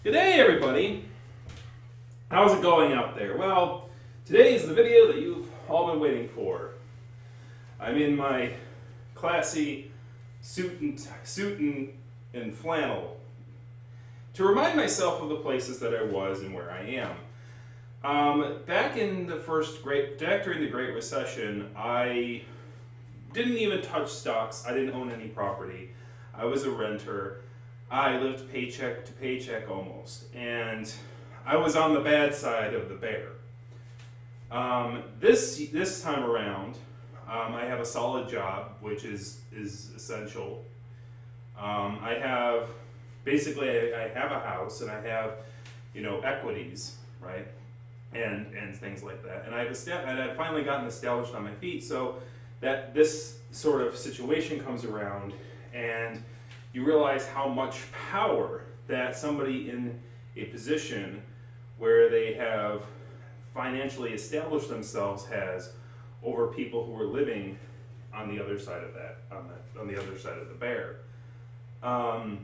Good day, everybody. How's it going out there? Well, today is the video that you've all been waiting for. I'm in my classy suit and flannel to remind myself of the places that I was and where I am. Back during the Great Recession, I didn't even touch stocks. I didn't own any property. I was a renter. I lived paycheck to paycheck almost, and I was on the bad side of the bear. This time around, I have a solid job, which is essential. I have a house, and I have equities, right, and things like that. And I've finally gotten established on my feet, so that this sort of situation comes around, and you realize how much power that somebody in a position where they have financially established themselves has over people who are living on the other side of that, on the other side of the bear. I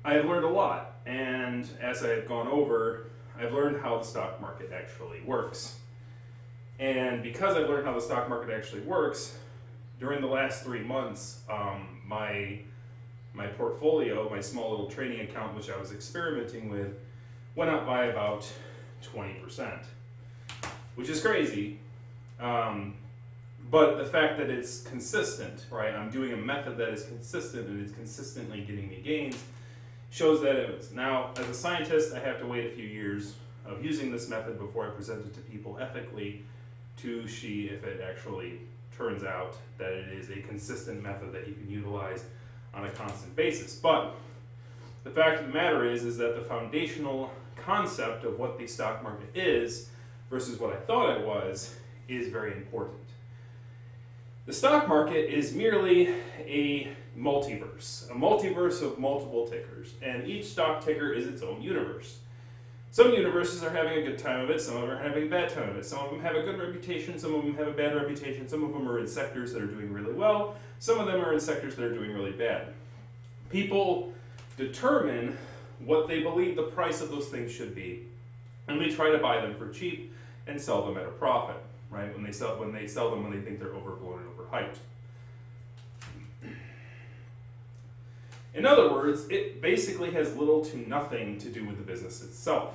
have learned a lot, and as I've gone over, I've learned how the stock market actually works. And because I've learned how the stock market actually works, during the last 3 months, my portfolio, my small little trading account, which I was experimenting with, went up by about 20%, which is crazy. But the fact that it's consistent, right? I'm doing a method that is consistent and it's consistently getting me gains, shows that it is. Now, as a scientist, I have to wait a few years of using this method before I present it to people ethically to see if it actually turns out that it is a consistent method that you can utilize on a constant basis. But the fact of the matter is that the foundational concept of what the stock market is versus what I thought it was is very important. The stock market is merely a multiverse of multiple tickers, and each stock ticker is its own universe. Some universes are having a good time of it, some of them are having a bad time of it. Some of them have a good reputation, some of them have a bad reputation, some of them are in sectors that are doing really well, some of them are in sectors that are doing really bad. People determine what they believe the price of those things should be, and we try to buy them for cheap and sell them at a profit, right? When they sell them when they think they're overblown and overhyped. In other words, it basically has little to nothing to do with the business itself.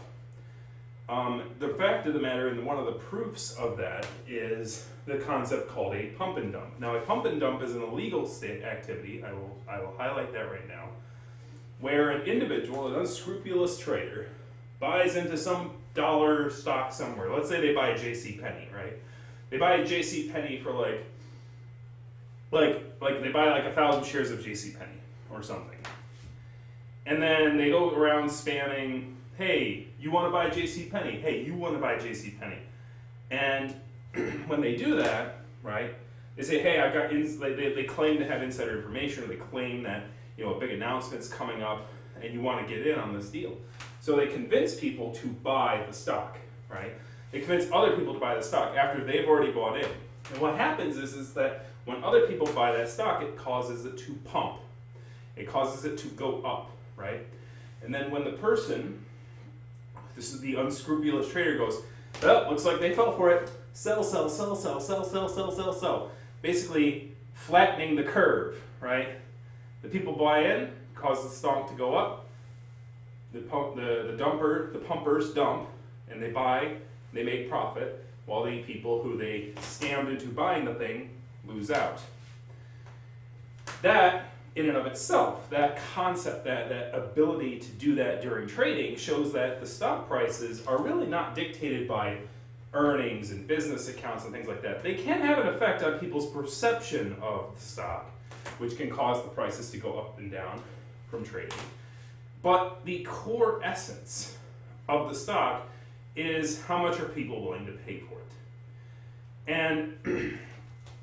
The fact of the matter, and one of the proofs of that, is the concept called a pump and dump. Now, a pump and dump is an illegal state activity, I will highlight that right now, where an individual, an unscrupulous trader, buys into some dollar stock somewhere. Let's say they buy a JCPenney, right? They buy a JCPenney for like they buy like 1,000 shares of JCPenney or something. And then they go around spamming, hey, you want to buy JCPenney? Hey, you want to buy JCPenney? And when they do that, right, they say, hey, they claim to have insider information, or they claim that a big announcement's coming up and you want to get in on this deal. So they convince people to buy the stock, right? They convince other people to buy the stock after they've already bought in. And what happens is that when other people buy that stock, it causes it to pump. It causes it to go up, right? And then when the person, this is the unscrupulous trader, goes, well, looks like they fell for it. Sell, sell, sell, sell, sell, sell, sell, sell, sell. Basically flattening the curve, right? The people buy in, cause the stock to go up. The pumpers dump, and they buy, they make profit, while the people who they scammed into buying the thing lose out. That, in and of itself, that concept, that ability to do that during trading shows that the stock prices are really not dictated by earnings and business accounts and things like that. They can have an effect on people's perception of the stock, which can cause the prices to go up and down from trading. But the core essence of the stock is how much are people willing to pay for it. And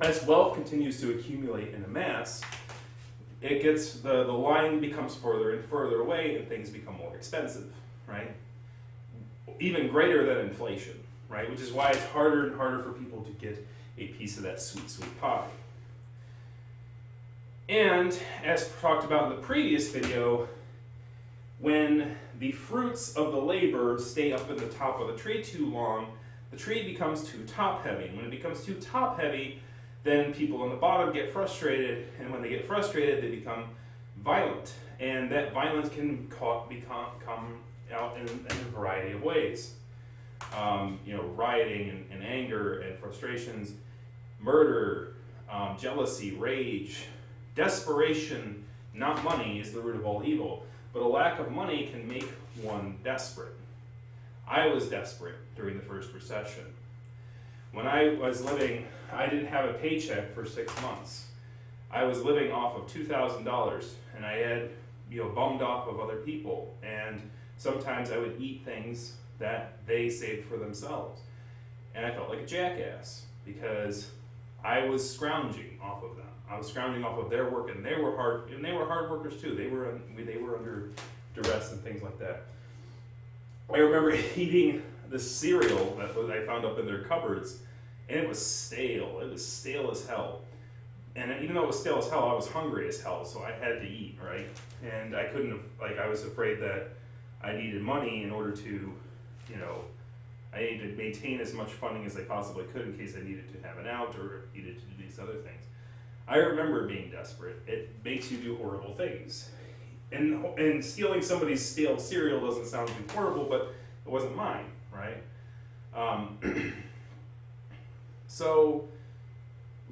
as wealth continues to accumulate and amass, it gets the line becomes further and further away, and things become more expensive, right? Even greater than inflation, right? Which is why it's harder and harder for people to get a piece of that sweet, sweet pie. And as talked about in the previous video, when the fruits of the labor stay up in the top of the tree too long, the tree becomes too top heavy. And when it becomes too top heavy, then people on the bottom get frustrated, and when they get frustrated, they become violent. And that violence can come out in a variety of ways. Rioting and anger and frustrations, murder, jealousy, rage, desperation, not money, is the root of all evil. But a lack of money can make one desperate. I was desperate during the first recession. When I was living, I didn't have a paycheck for 6 months. I was living off of $2,000, and I had, bummed off of other people. And sometimes I would eat things that they saved for themselves. And I felt like a jackass because I was scrounging off of them. I was scrounging off of their work, and they were hard workers too. They were under duress and things like that. I remember eating this cereal that I found up in their cupboards, and it was stale. It was stale as hell. And even though it was stale as hell, I was hungry as hell, so I had to eat, right? And I couldn't have, I was afraid that I needed money in order to, I needed to maintain as much funding as I possibly could in case I needed to have an out or needed to do these other things. I remember being desperate. It makes you do horrible things. And stealing somebody's stale cereal doesn't sound too horrible, but it wasn't mine, right? So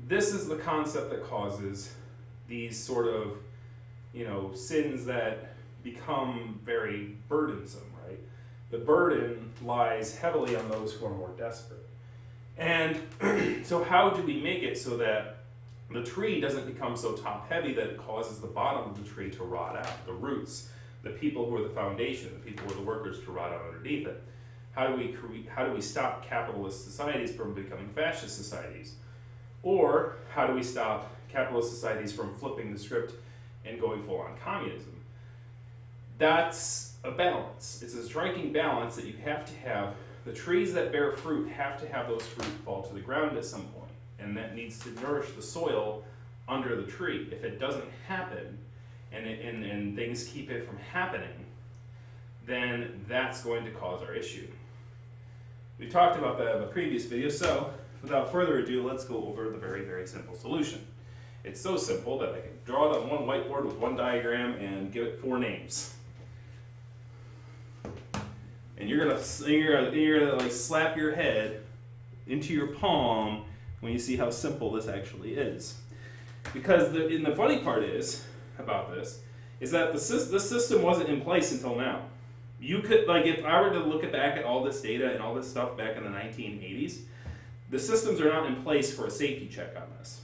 this is the concept that causes these sort of, sins that become very burdensome, right? The burden lies heavily on those who are more desperate. And so how do we make it so that the tree doesn't become so top heavy that it causes the bottom of the tree to rot out, the roots, the people who are the foundation, the people who are the workers to rot out underneath it? How do we stop capitalist societies from becoming fascist societies? Or how do we stop capitalist societies from flipping the script and going full on communism? That's a balance. It's a striking balance that you have to have. The trees that bear fruit have to have those fruit fall to the ground at some point, and that needs to nourish the soil under the tree. If it doesn't happen, and things keep it from happening, then that's going to cause our issue. We talked about that in the previous video, so without further ado, let's go over the very, very simple solution. It's so simple that I can draw it on one whiteboard with one diagram and give it 4 names. And you're gonna like slap your head into your palm when you see how simple this actually is. Because the funny part is about this is that the system wasn't in place until now. You could, if I were to look back at all this data and all this stuff back in the 1980s, the systems are not in place for a safety check on this.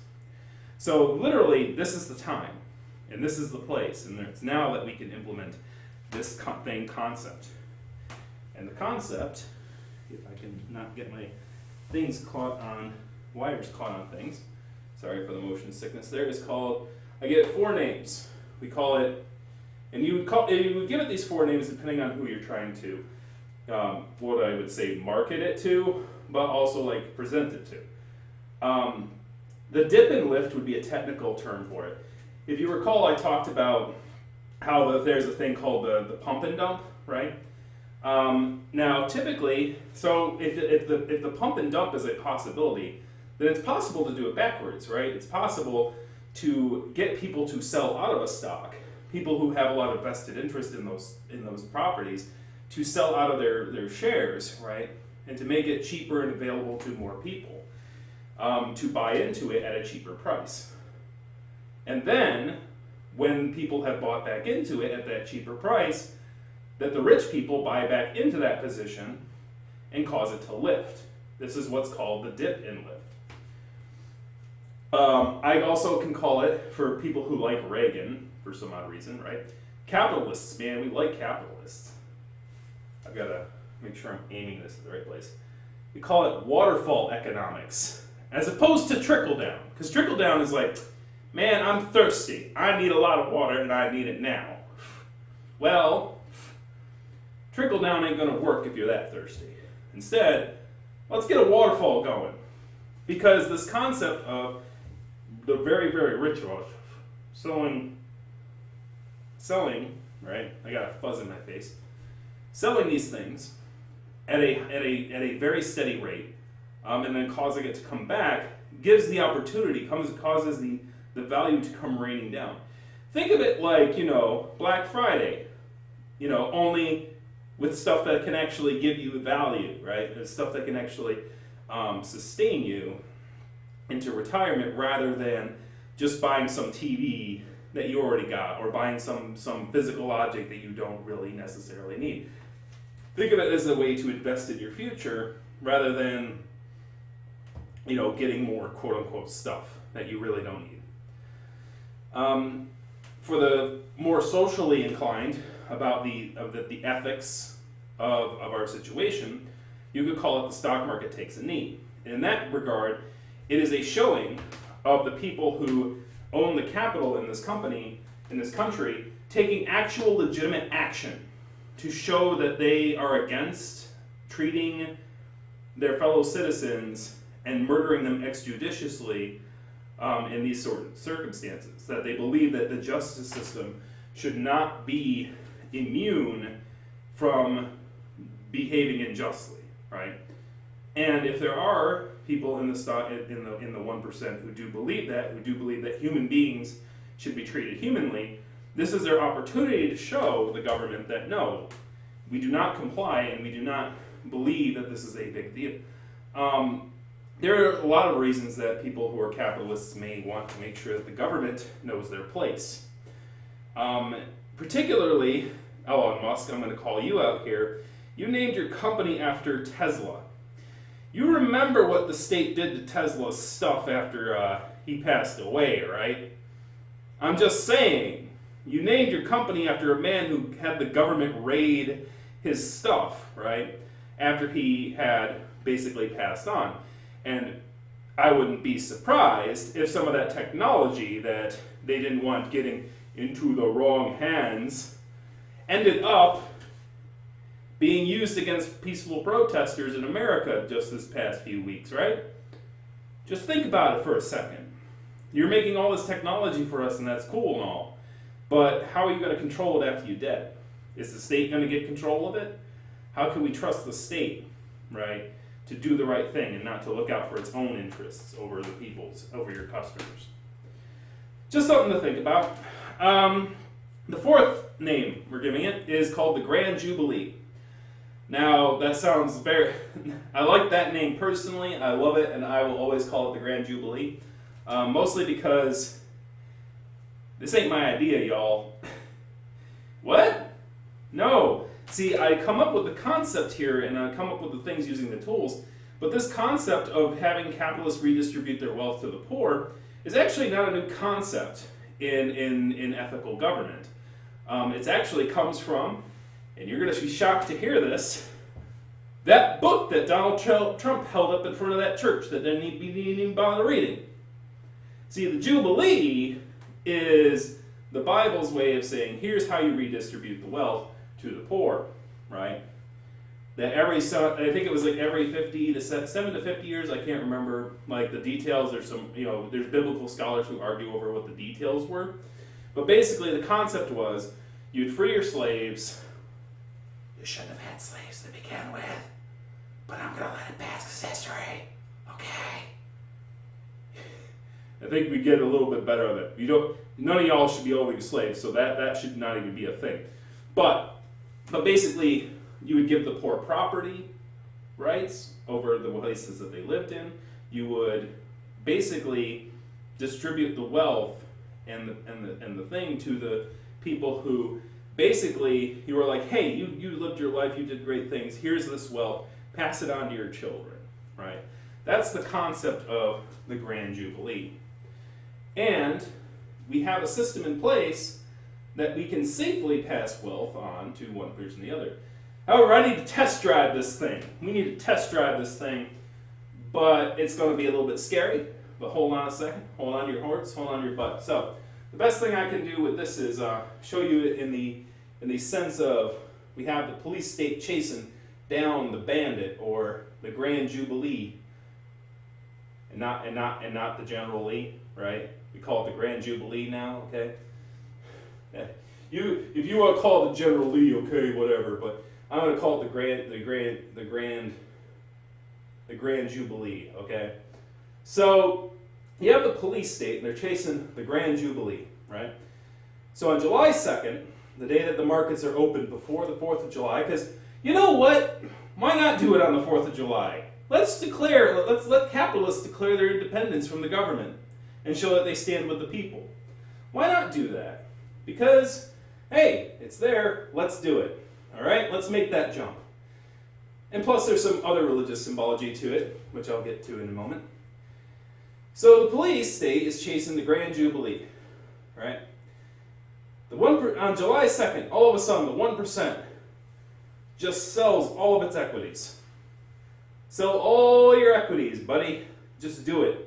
So literally, this is the time, and this is the place, and it's now that we can implement this concept. And the concept, if I can not get my wires caught on things, sorry for the motion sickness there, is called, I give it 4 names. We call it, and you would give it these 4 names depending on who you're trying to, what I would say, market it to, but also present it to. The dip and lift would be a technical term for it. If you recall, I talked about how there's a thing called the pump and dump, right? Now, typically, so if the pump and dump is a possibility, then it's possible to do it backwards, right? It's possible to get people to sell out of a stock, people who have a lot of vested interest in those properties, to sell out of their shares, right? And to make it cheaper and available to more people, to buy into it at a cheaper price. And then, when people have bought back into it at that cheaper price, that the rich people buy back into that position and cause it to lift. This is what's called the dip and lift. I also can call it, for people who like Reagan, for some odd reason, right? Capitalists, man, we like capitalists. I've got to make sure I'm aiming this at the right place. We call it waterfall economics, as opposed to trickle down. Because trickle down is like, man, I'm thirsty. I need a lot of water and I need it now. Well, trickle down ain't going to work if you're that thirsty. Instead, let's get a waterfall going. Because this concept of the very, very rich selling right? I got a fuzz in my face. Selling these things at a very steady rate, and then causing it to come back, gives the opportunity, causes the value to come raining down. Think of it like, Black Friday, only with stuff that can actually give you value, right? It's stuff that can actually sustain you into retirement rather than just buying some TV that you already got or buying some physical object that you don't really necessarily need. Think of it as a way to invest in your future rather than, getting more quote-unquote stuff that you really don't need. For the more socially inclined about the ethics of our situation, you could call it the stock market takes a knee. And in that regard, it is a showing of the people who own the capital in this country, taking actual legitimate action to show that they are against treating their fellow citizens and murdering them extrajudiciously in these sort of circumstances. That they believe that the justice system should not be immune from behaving unjustly, right? And if there are people in the 1% who do believe that human beings should be treated humanly, this is their opportunity to show the government that no, we do not comply and we do not believe that this is a big deal. There are a lot of reasons that people who are capitalists may want to make sure that the government knows their place. Particularly, Elon Musk, I'm going to call you out here. You named your company after Tesla. You remember what the state did to Tesla's stuff after he passed away, right? I'm just saying, you named your company after a man who had the government raid his stuff, right? After he had basically passed on. And I wouldn't be surprised if some of that technology that they didn't want getting into the wrong hands ended up being used against peaceful protesters in America just this past few weeks, right? Just think about it for a second. You're making all this technology for us, and that's cool and all, but how are you going to control it after you're dead? Is the state going to get control of it? How can we trust the state, right, to do the right thing and not to look out for its own interests over the people's, over your customers? Just something to think about. The fourth name we're giving it is called the Grand Jubilee. Now, that sounds very... I like that name personally. I love it, and I will always call it the Grand Jubilee. Mostly because this ain't my idea, y'all. What? No. See, I come up with the concept here, and I come up with the things using the tools, but this concept of having capitalists redistribute their wealth to the poor is actually not a new concept in ethical government. It actually comes from, and you're going to be shocked to hear this, that book that Donald Trump held up in front of that church that didn't even bother reading. See, the Jubilee is the Bible's way of saying, here's how you redistribute the wealth to the poor, right? That I think it was like every 7 to 50 years, I can't remember like the details. There's there's biblical scholars who argue over what the details were. But basically the concept was, you'd free your slaves. You shouldn't have had slaves to begin with, but I'm going to let it pass because history, okay? I think we get a little bit better of it. None of y'all should be owning slaves, so that should not even be a thing. But basically, you would give the poor property rights over the places that they lived in. You would basically distribute the wealth and the thing to the people who basically you were like, hey, you lived your life, you did great things. Here's this wealth, pass it on to your children, right? That's the concept of the Grand Jubilee. And we have a system in place that we can safely pass wealth on to one person or the other. However, I need to test drive this thing. We need to test drive this thing, but it's going to be a little bit scary. But hold on a second. Hold on to your horse. Hold on to your butt. So the best thing I can do with this is show you it in the sense of we have the police state chasing down the bandit or the Grand Jubilee, and not the General Lee, right? We call it the Grand Jubilee now. Okay. if you want to call it the General Lee, okay, whatever. But I'm going to call it the Grand Jubilee. Okay. So you have the police state, and they're chasing the Grand Jubilee, right? So on July 2nd, the day that the markets are open before the 4th of July, because you know what? Why not do it on the 4th of July? Let's let capitalists declare their independence from the government and show that they stand with the people. Why not do that? Because, hey, it's there, let's do it. All right, let's make that jump. And plus there's some other religious symbology to it, which I'll get to in a moment. So the police state is chasing the Grand Jubilee, right? On July 2nd, all of a sudden, the 1% just sells all of its equities. Sell all your equities, buddy. Just do it.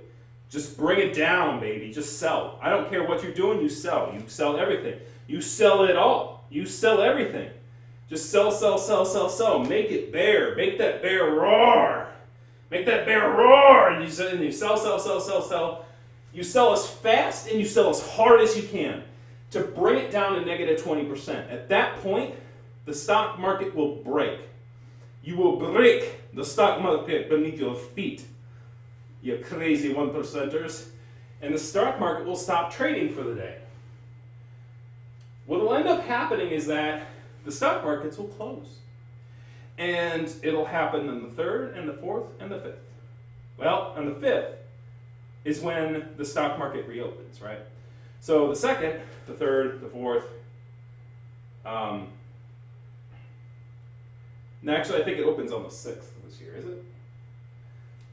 Just bring it down, baby. Just sell. I don't care what you're doing, you sell. You sell everything. You sell it all. You sell everything. Just sell, sell, sell, sell, sell. Make it bear. Make that bear roar. Make that bear roar. And you sell, sell, sell, sell, sell. You sell as fast and you sell as hard as you can to bring it down to negative 20%. At that point, the stock market will break. You will break the stock market beneath your feet, you crazy 1%ers. And the stock market will stop trading for the day. What will end up happening is that the stock markets will close. And it'll happen on the 3rd and the 4th and the 5th. Well, on the 5th is when the stock market reopens, right? So the 2nd, the 3rd, the 4th, actually I think it opens on the 6th this year, is it?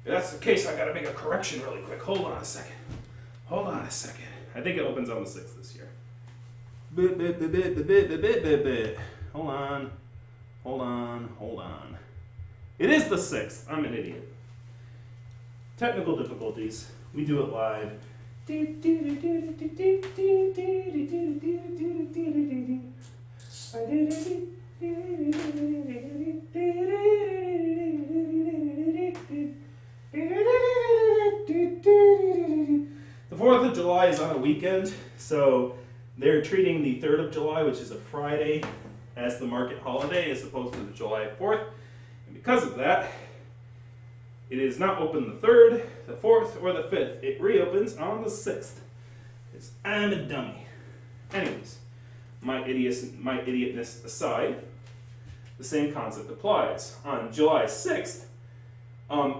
If that's the case, I gotta make a correction really quick. Hold on a second. I think it opens on the 6th this year. Hold on. It is the 6th. I'm an idiot. Technical difficulties. We do it live. The 4th of July is on a weekend, so they're treating the 3rd of July, which is a Friday, as the market holiday as opposed to the July 4th. And because of that, it is not open the 3rd, the 4th, or the 5th. It reopens on the 6th. Because I'm a dummy. Anyways, my idiotness aside, the same concept applies. On July 6th,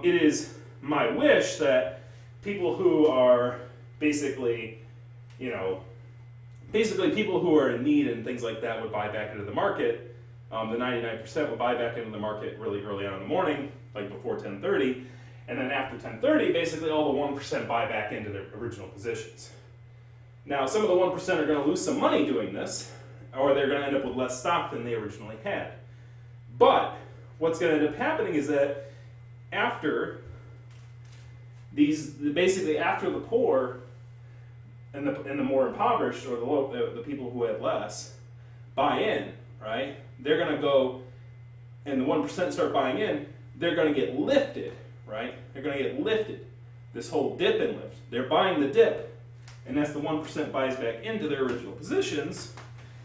it is my wish that people who are basically people who are in need and things like that would buy back into the market. The 99% would buy back into the market really early on in the morning, like before 10:30, and then after 10:30, basically all the 1% buy back into their original positions. Now, some of the 1% are going to lose some money doing this, or they're going to end up with less stock than they originally had. But what's going to end up happening is that after the poor and the more impoverished, or the people who had less, buy in, right? They're going to go, and the 1% start buying in, they're going to get lifted, right? They're going to get lifted. This whole dip and lift. They're buying the dip, and as the 1% buys back into their original positions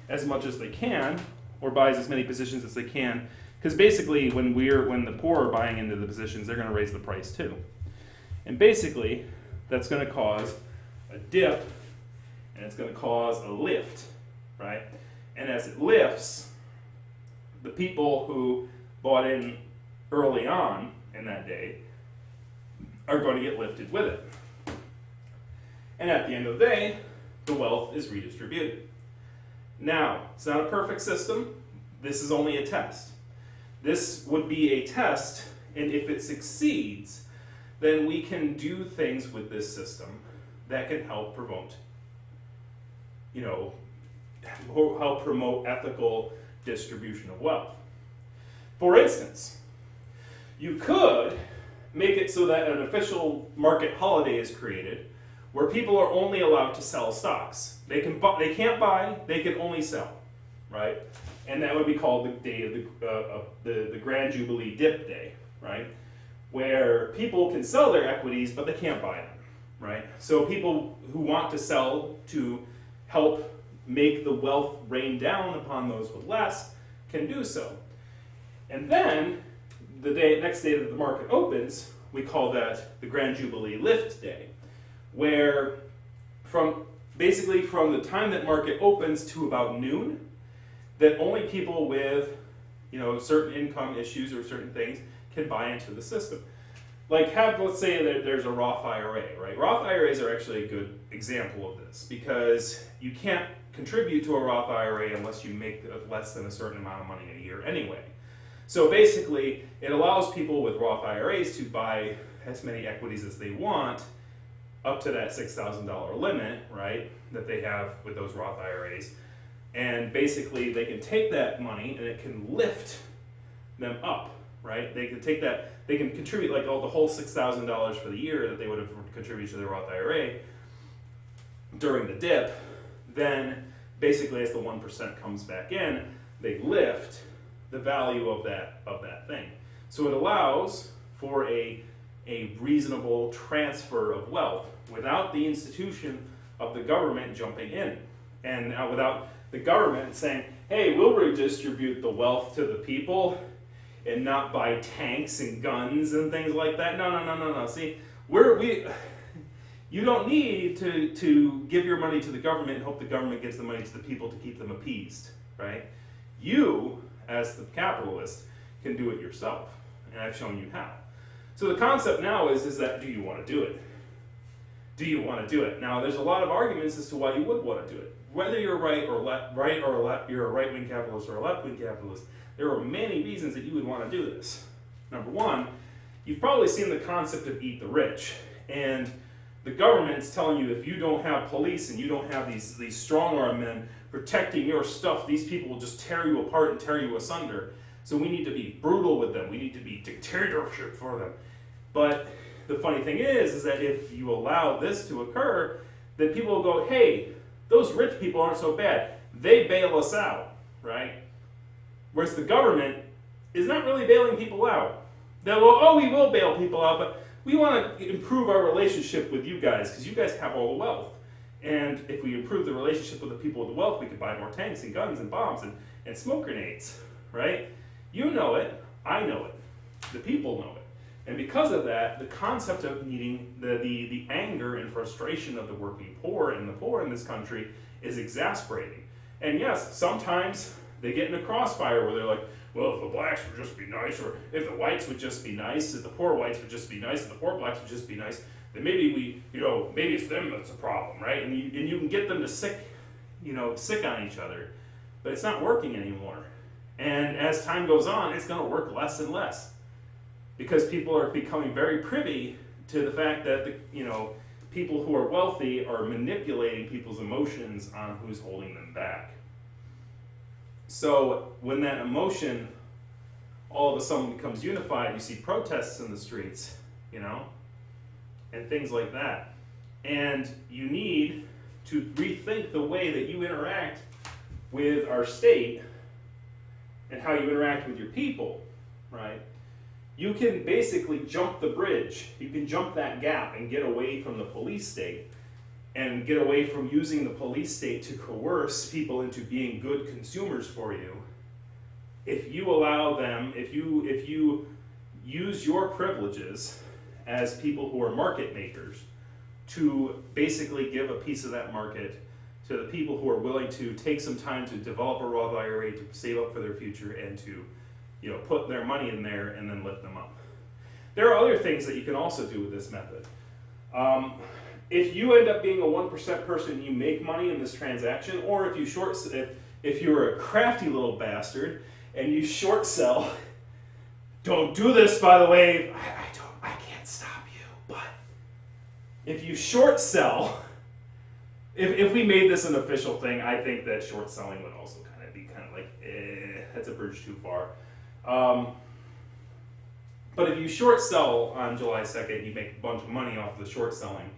as much as they can, or buys as many positions as they can, because basically when the poor are buying into the positions, they're going to raise the price too. And basically, that's going to cause a dip, and it's going to cause a lift, right? And as it lifts, the people who bought in early on in that day are going to get lifted with it. And at the end of the day, the wealth is redistributed. Now, it's not a perfect system. This is only a test. This would be a test, and if it succeeds, then we can do things with this system that can help promote, ethical distribution of wealth. For instance, you could make it so that an official market holiday is created where people are only allowed to sell stocks. They can't buy, they can only sell, right? And that would be called the day of the Grand Jubilee Dip Day, right? Where people can sell their equities, but they can't buy them, right? So people who want to sell to help make the wealth rain down upon those with less can do so. And then, next day that the market opens, we call that the Grand Jubilee Lift Day, where basically from the time that market opens to about noon, that only people with certain income issues or certain things can buy into the system. Like let's say that there's a Roth IRA, right? Roth IRAs are actually a good example of this because you can't contribute to a Roth IRA unless you make less than a certain amount of money a year anyway. So basically, it allows people with Roth IRAs to buy as many equities as they want up to that $6,000 limit, right, that they have with those Roth IRAs. And basically, they can take that money and it can lift them up, right? They can take that, they can contribute like the whole $6,000 for the year that they would have contributed to their Roth IRA during the dip. Then basically as the 1% comes back in, they lift the value of that thing. So it allows for a reasonable transfer of wealth without the institution of the government jumping in. And now without the government saying, hey, we'll redistribute the wealth to the people and not buy tanks and guns and things like that. No. See, you don't need to give your money to the government and hope the government gives the money to the people to keep them appeased, right? You, as the capitalist, can do it yourself, and I've shown you how. So the concept now is that, do you want to do it? Do you want to do it? Now, there's a lot of arguments as to why you would want to do it. Whether you're you're a right-wing capitalist or a left-wing capitalist, there are many reasons that you would want to do this. Number one, you've probably seen the concept of eat the rich, and the government's telling you if you don't have police and you don't have these strong-arm men protecting your stuff, these people will just tear you apart and tear you asunder. So we need to be brutal with them. We need to be dictatorship for them. But the funny thing is that if you allow this to occur, then people will go, hey, those rich people aren't so bad. They bail us out, right? Whereas the government is not really bailing people out. They'll go, oh, we will bail people out, but we want to improve our relationship with you guys because you guys have all the wealth. And if we improve the relationship with the people with the wealth, we could buy more tanks and guns and bombs and smoke grenades, right? You know it, I know it, the people know it. And because of that, the concept of needing the anger and frustration of the working poor and the poor in this country is exasperating. And yes, sometimes they get in a crossfire where they're like, well, if the blacks would just be nice, or if the whites would just be nice, if the poor whites would just be nice, if the poor blacks would just be nice, then maybe maybe it's them that's a problem, right? And you can get them to sick on each other, but it's not working anymore. And as time goes on, it's going to work less and less because people are becoming very privy to the fact that people who are wealthy are manipulating people's emotions on who's holding them back. So when that emotion all of a sudden becomes unified, you see protests in the streets, and things like that. And you need to rethink the way that you interact with our state and how you interact with your people, right? You can basically jump the bridge. You can jump that gap and get away from the police state and get away from using the police state to coerce people into being good consumers for you. If you allow them, if you use your privileges as people who are market makers to basically give a piece of that market to the people who are willing to take some time to develop a Roth IRA to save up for their future and to put their money in there and then lift them up. There are other things that you can also do with this method. If you end up being a 1% person and you make money in this transaction, or if you're a crafty little bastard and you short sell, don't do this, by the way, I can't stop you, but if you short sell, if we made this an official thing, I think that short selling would also be like, that's a bridge too far. But if you short sell on July 2nd, you make a bunch of money off of the short selling,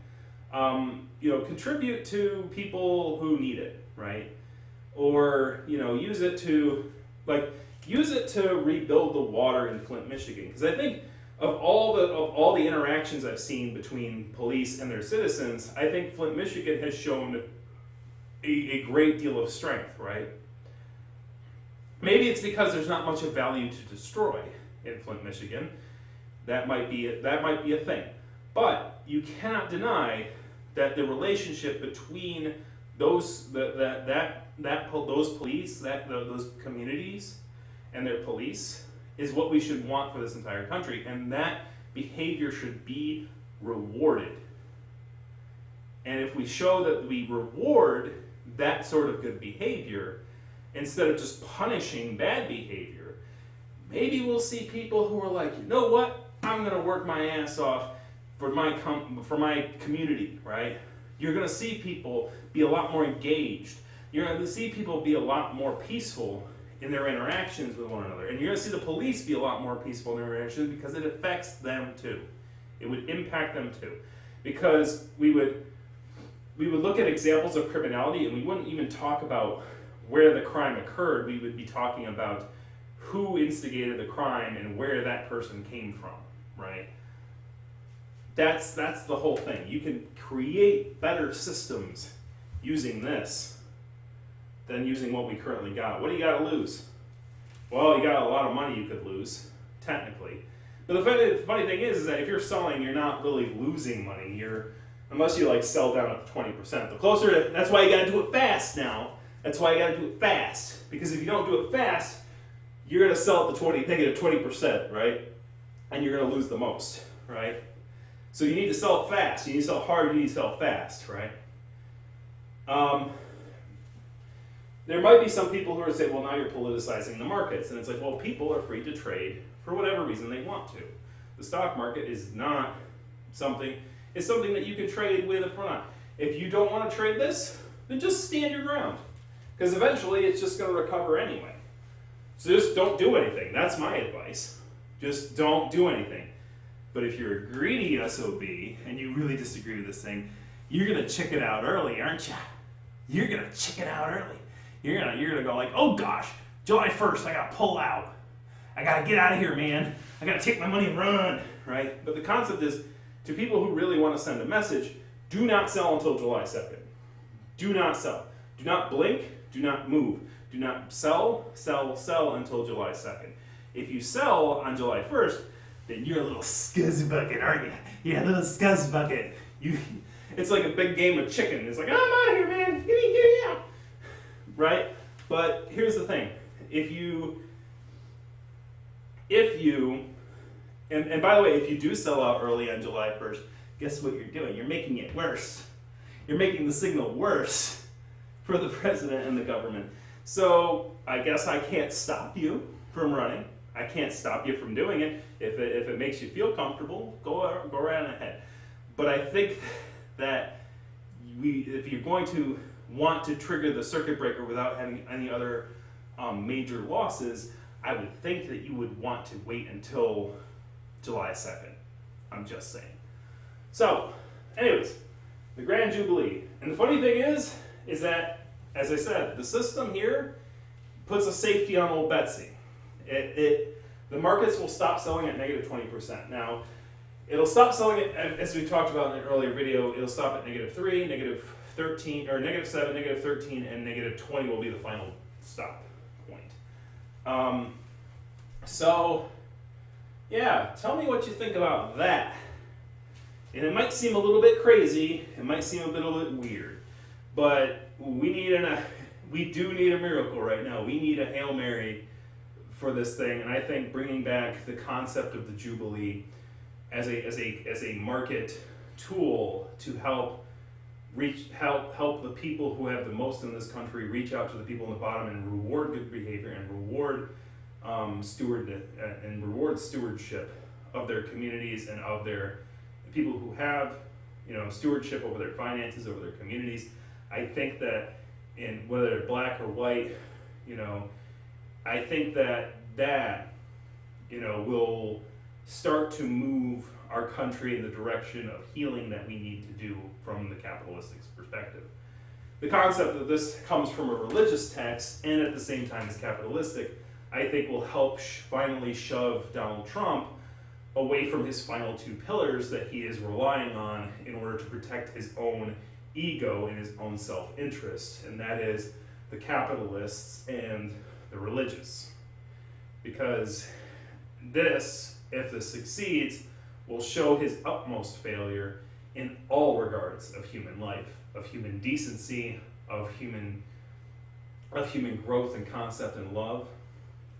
contribute to people who need it, right? Or, use it to rebuild the water in Flint, Michigan. Because I think of all the interactions I've seen between police and their citizens, I think Flint, Michigan has shown a great deal of strength, right? Maybe it's because there's not much of value to destroy in Flint, Michigan. That might be a thing. But you cannot deny that the relationship between those police, those communities, and their police is what we should want for this entire country, and that behavior should be rewarded. And if we show that we reward that sort of good behavior instead of just punishing bad behavior, maybe we'll see people who are like, you know what, I'm going to work my ass off for my community, right? You're going to see people be a lot more engaged. You're going to see people be a lot more peaceful in their interactions with one another. And you're going to see the police be a lot more peaceful in their interactions because it affects them too. It would impact them too. Because we would look at examples of criminality and we wouldn't even talk about where the crime occurred. We would be talking about who instigated the crime and where that person came from, right? That's the whole thing. You can create better systems using this than using what we currently got. What do you got to lose? Well, you got a lot of money you could lose, technically. But the funny thing is that if you're selling, you're not really losing money. Unless you like sell down up to 20%. The closer that's why you got to do it fast now. That's why you got to do it fast. Because if you don't do it fast, you're going to sell at the negative 20%, right? And you're going to lose the most, right? So you need to sell it fast. You need to sell hard. You need to sell fast, right? There might be some people who are saying, well, now you're politicizing the markets. And it's like, well, people are free to trade for whatever reason they want to. The stock market is not something, it's something that you can trade with if not. If you don't want to trade this, then just stand your ground. Because eventually it's just going to recover anyway. So just don't do anything. That's my advice. Just don't do anything. But if you're a greedy SOB and you really disagree with this thing, you're going to chicken out early, aren't you? You're going to chicken out early. You're gonna go like, oh gosh, July 1st, I gotta pull out. I gotta get out of here, man. I gotta take my money and run, right? But the concept is, to people who really want to send a message, do not sell until July 2nd. Do not sell. Do not blink. Do not move. Do not sell until July 2nd. If you sell on July 1st, then you're a little scuzz bucket, aren't you? Yeah, a little scuzz bucket. It's like a big game of chicken. It's like, I'm out of here, man. Get me out. Right? But here's the thing. If you, and by the way, if you do sell out early on July 1st, guess what you're doing? You're making it worse. You're making the signal worse for the president and the government. So I guess I can't stop you from running. I can't stop you from doing it. If it makes you feel comfortable, go right ahead. But I think that if you're going to want to trigger the circuit breaker without having any other major losses, I would think that you would want to wait until July 2nd. I'm just saying. So, anyways, the Grand Jubilee. And the funny thing is that, as I said, the system here puts a safety on old Betsy. The markets will stop selling at negative 20%. Now, it'll stop selling it, as we talked about in an earlier video, it'll stop at negative 3, negative 13, or negative 7, negative 13, and negative 20 will be the final stop point. So, yeah, tell me what you think about that. And it might seem a little bit crazy, it might seem a little bit weird, but we do need a miracle right now. We need a Hail Mary for this thing, and I think bringing back the concept of the Jubilee as a market tool to help the people who have the most in this country reach out to the people on the bottom and reward good behavior and reward stewardship of their communities and of their people who have stewardship over their finances, over their communities. I think that whether they're black or white, I think that will start to move our country in the direction of healing that we need to do from the capitalistic perspective. The concept that this comes from a religious text and at the same time is capitalistic, I think will help finally shove Donald Trump away from his final two pillars that he is relying on in order to protect his own ego and his own self-interest, and that is the capitalists and the religious. Because this, if this succeeds, will show his utmost failure in all regards of human life, of human decency, of human growth and concept and love.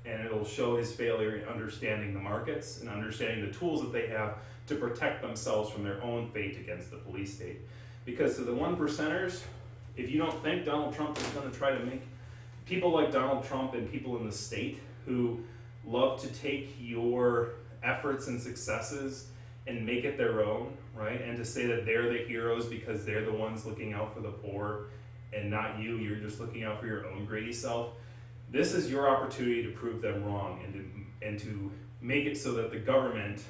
And it'll show his failure in understanding the markets and understanding the tools that they have to protect themselves from their own fate against the police state. Because to the 1%ers, if you don't think Donald Trump is going to try to make people like Donald Trump and people in the state who love to take your efforts and successes and make it their own, right? And to say that they're the heroes because they're the ones looking out for the poor and not you, you're just looking out for your own greedy self. This is your opportunity to prove them wrong and to make it so that the government,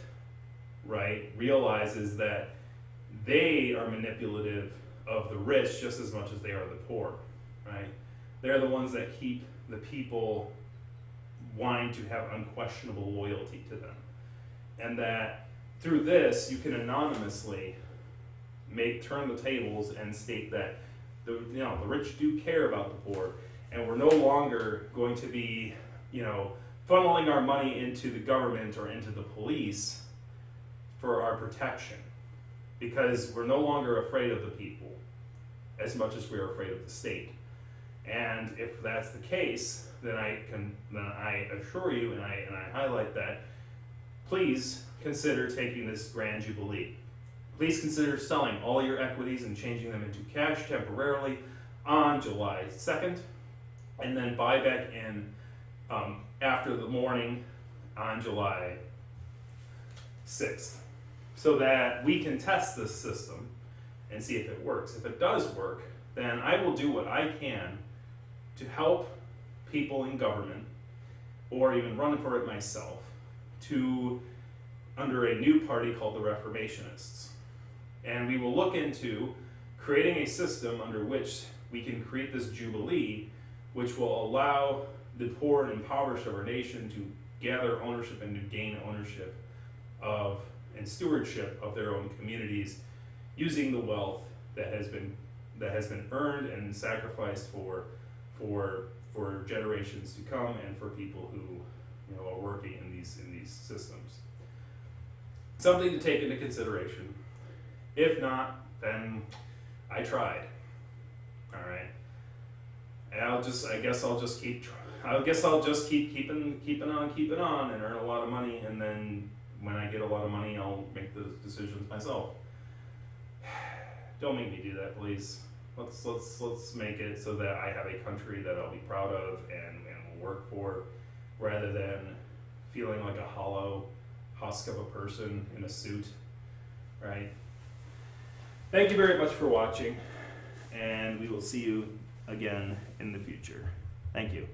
right, realizes that they are manipulative of the rich just as much as they are the poor, right? They're the ones that keep the people wanting to have unquestionable loyalty to them. And that through this, you can anonymously turn the tables and state that the rich do care about the poor, and we're no longer going to be, funneling our money into the government or into the police for our protection, because we're no longer afraid of the people as much as we're afraid of the state. And if that's the case, then I assure you and I highlight that, please consider taking this grand jubilee. Please consider selling all your equities and changing them into cash temporarily on July 2nd, and then buy back in after the morning on July 6th, so that we can test this system and see if it works. If it does work, then I will do what I can to help people in government, or even run for it myself, under a new party called the Reformationists. And we will look into creating a system under which we can create this Jubilee, which will allow the poor and impoverished of our nation to gather ownership and to gain ownership of and stewardship of their own communities, using the wealth that has been earned and sacrificed for generations to come, and for people who are working in these systems. Something to take into consideration. If not, then I tried. All right. And I guess I'll just keep keeping on and earn a lot of money, and then when I get a lot of money, I'll make those decisions myself. Don't make me do that, please. Let's make it so that I have a country that I'll be proud of and will work for, rather than feeling like a hollow husk of a person in a suit, right? Thank you very much for watching, and we will see you again in the future. Thank you.